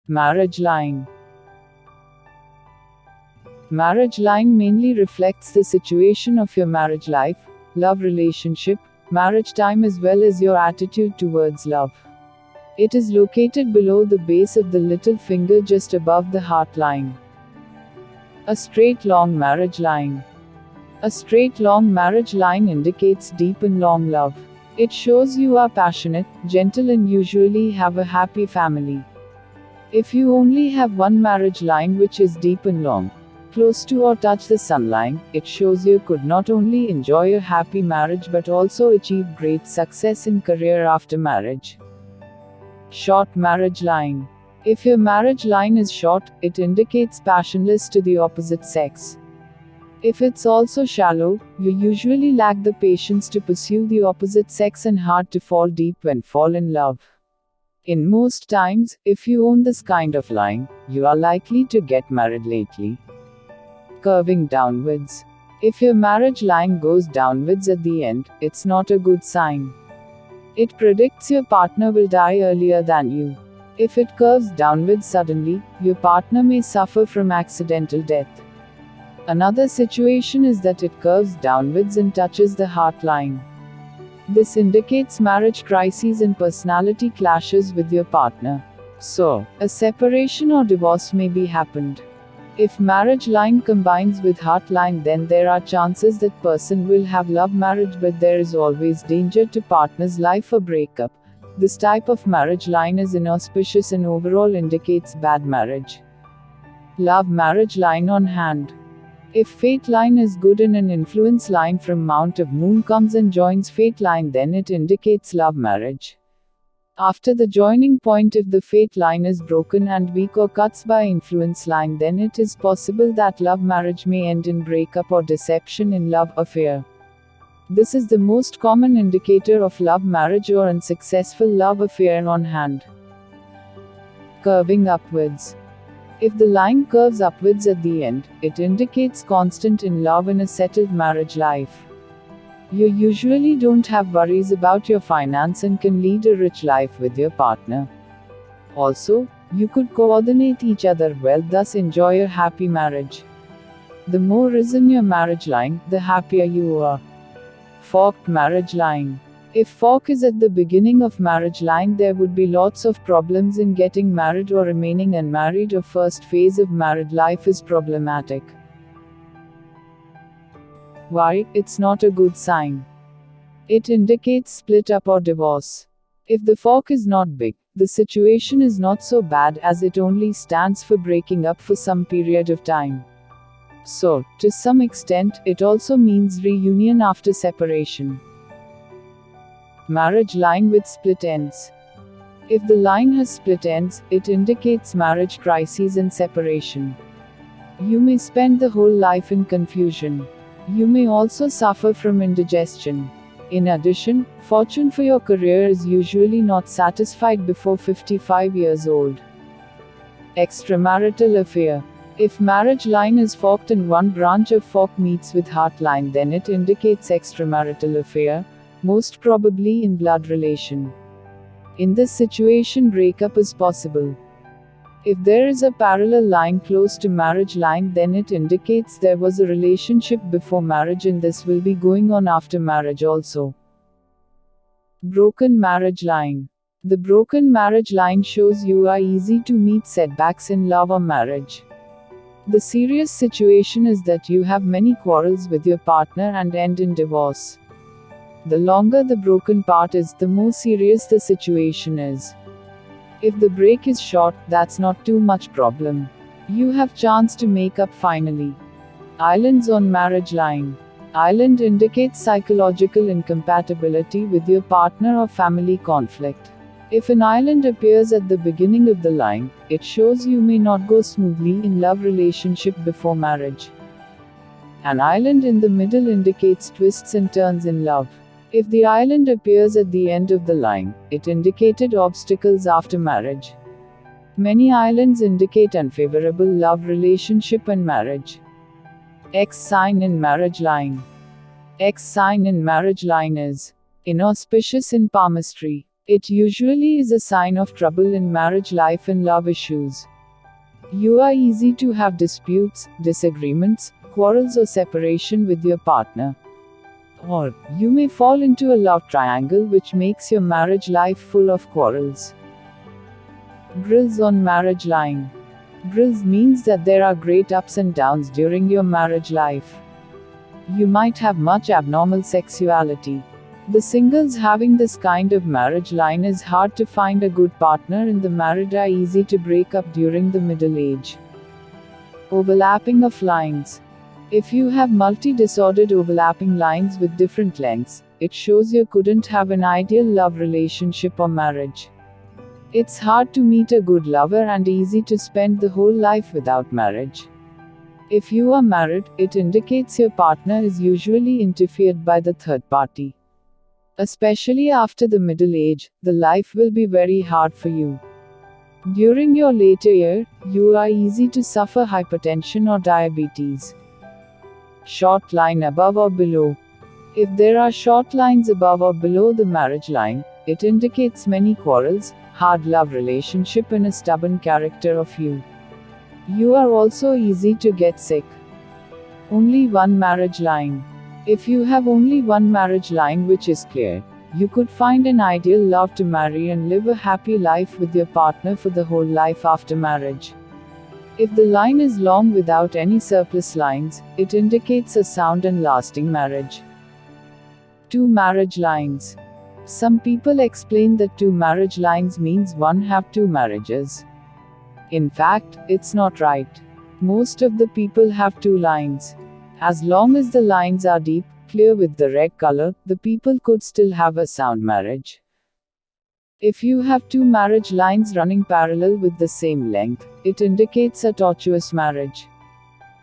Marriage line. Marriage line mainly reflects the situation of your marriage life, love relationship, marriage time as well as your attitude towards love. It is located below the base of the little finger just above the heart line. A straight long marriage line. A straight long marriage line indicates deep and long love. It shows you are passionate, gentle and usually have a happy family. If you only have one marriage line which is deep and long, close to or touch the sun line, it shows you could not only enjoy a happy marriage but also achieve great success in career after marriage. Short marriage line. If your marriage line is short, it indicates passionless to the opposite sex. If it's also shallow, you usually lack the patience to pursue the opposite sex and hard to fall deep when fall in love. In most times, if you own this kind of line, you are likely to get married lately. Curving downwards. If your marriage line goes downwards at the end, it's not a good sign. It predicts your partner will die earlier than you. If it curves downwards suddenly, your partner may suffer from accidental death. Another situation is that it curves downwards and touches the heart line. This indicates marriage crises and personality clashes with your partner. So, a separation or divorce may be happened. If marriage line combines with heart line, then there are chances that person will have love marriage, but there is always danger to partner's life or breakup. This type of marriage line is inauspicious and overall indicates bad marriage. Love marriage line on hand. If fate line is good and an influence line from Mount of Moon comes and joins fate line, then it indicates love marriage. After the joining point, if the fate line is broken and weak or cuts by influence line, then it is possible that love marriage may end in breakup or deception in love affair. This is the most common indicator of love marriage or unsuccessful love affair on hand. Curving upwards. If the line curves upwards at the end, it indicates constant in love and a settled marriage life. You usually don't have worries about your finance and can lead a rich life with your partner. Also, you could coordinate each other well, thus enjoy a happy marriage. The more is in your marriage line, the happier you are. Forked marriage line. If fork is at the beginning of marriage line, there would be lots of problems in getting married or remaining unmarried, or first phase of married life is problematic. Why? It's not a good sign. It indicates split up or divorce. If the fork is not big, the situation is not so bad, as it only stands for breaking up for some period of time. So, to some extent, it also means reunion after separation. Marriage line with split ends. If the line has split ends, it indicates marriage crises and separation. You may spend the whole life in confusion. You may also suffer from indigestion. In addition, fortune for your career is usually not satisfied before 55 years old. Extramarital affair. If marriage line is forked and one branch of fork meets with heart line, then it indicates extramarital affair, most probably in blood relation. In this situation, breakup is possible. If there is a parallel line close to marriage line, then it indicates there was a relationship before marriage and this will be going on after marriage also. Broken marriage line. The broken marriage line shows you are easy to meet setbacks in love or marriage. The serious situation is that you have many quarrels with your partner and end in divorce. The longer the broken part is, the more serious the situation is. If the break is short, that's not too much problem. You have chance to make up finally. Islands on marriage line. Island indicates psychological incompatibility with your partner or family conflict. If an island appears at the beginning of the line, it shows you may not go smoothly in love relationship before marriage. An island in the middle indicates twists and turns in love. If the island appears at the end of the line, it indicated obstacles after marriage. Many islands indicate unfavorable love relationship and marriage. X sign in marriage line. X sign in marriage line is inauspicious in palmistry. It usually is a sign of trouble in marriage life and love issues. You are easy to have disputes, disagreements, quarrels, or separation with your partner. Or, you may fall into a love triangle which makes your marriage life full of quarrels. Grills on marriage line. Grills means that there are great ups and downs during your marriage life. You might have much abnormal sexuality. The singles having this kind of marriage line is hard to find a good partner, and the married are easy to break up during the middle age. Overlapping of lines. If you have multi-disordered overlapping lines with different lengths, it shows you couldn't have an ideal love relationship or marriage. It's hard to meet a good lover and easy to spend the whole life without marriage. If you are married, it indicates your partner is usually interfered by the third party. Especially after the middle age, the life will be very hard for you. During your later year, you are easy to suffer hypertension or diabetes. Short line above or below. If there are short lines above or below the marriage line, it indicates many quarrels, hard love relationship, and a stubborn character of you. You are also easy to get sick. Only one marriage line. If you have only one marriage line which is clear, you could find an ideal love to marry and live a happy life with your partner for the whole life after marriage. If the line is long without any surplus lines, it indicates a sound and lasting marriage. Two marriage lines. Some people explain that two marriage lines means one have two marriages. In fact, it's not right. Most of the people have two lines. As long as the lines are deep, clear with the red color, the people could still have a sound marriage. If you have two marriage lines running parallel with the same length, it indicates a tortuous marriage.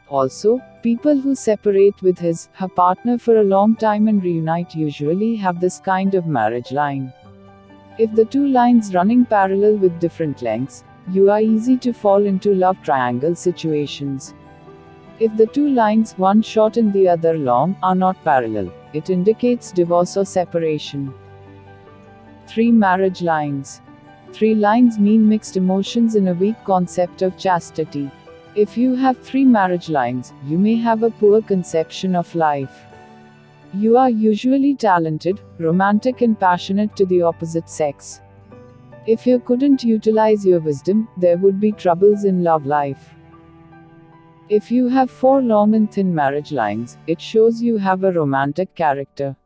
Also, people who separate with her partner for a long time and reunite usually have this kind of marriage line. If the two lines running parallel with different lengths, you are easy to fall into love triangle situations. If the two lines, one short and the other long, are not parallel, it indicates divorce or separation. Three marriage lines. Three lines mean mixed emotions and a weak concept of chastity. If you have three marriage lines, you may have a poor conception of life. You are usually talented, romantic, and passionate to the opposite sex. If you couldn't utilize your wisdom, there would be troubles in love life. If you have four long and thin marriage lines, it shows you have a romantic character.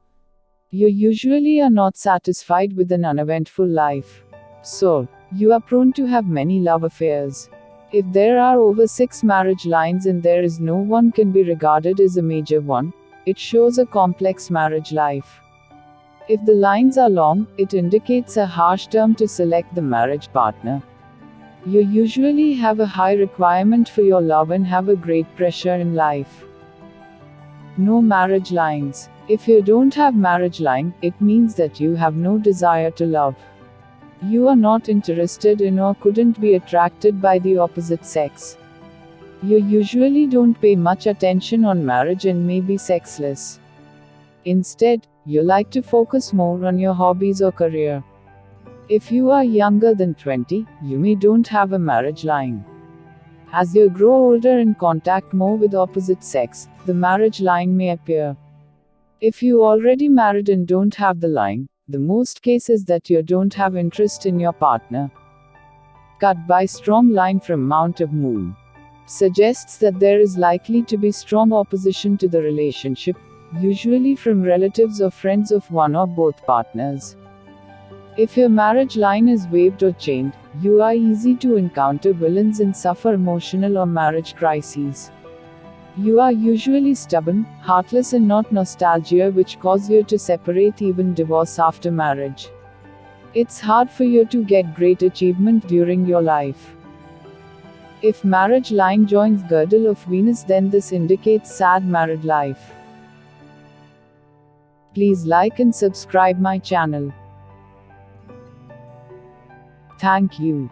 You usually are not satisfied with an uneventful life. So, you are prone to have many love affairs. If there are over 6 marriage lines and there is no one can be regarded as a major one, it shows a complex marriage life. If the lines are long, it indicates a harsh term to select the marriage partner. You usually have a high requirement for your love and have a great pressure in life. No marriage lines. If you don't have marriage line, it means that you have no desire to love. You are not interested in or couldn't be attracted by the opposite sex. You usually don't pay much attention on marriage and may be sexless. Instead, you like to focus more on your hobbies or career. If you are younger than 20, you may don't have a marriage line. As you grow older and contact more with opposite sex, the marriage line may appear. If you already married and don't have the line, the most case is that you don't have interest in your partner. Cut by strong line from Mount of Moon. Suggests that there is likely to be strong opposition to the relationship, usually from relatives or friends of one or both partners. If your marriage line is waved or chained, you are easy to encounter villains and suffer emotional or marriage crises. You are usually stubborn, heartless, and not nostalgia, which cause you to separate, even divorce after marriage. It's hard for you to get great achievement during your life. If marriage line joins girdle of Venus, then this indicates sad married life. Please like and subscribe my channel. Thank you.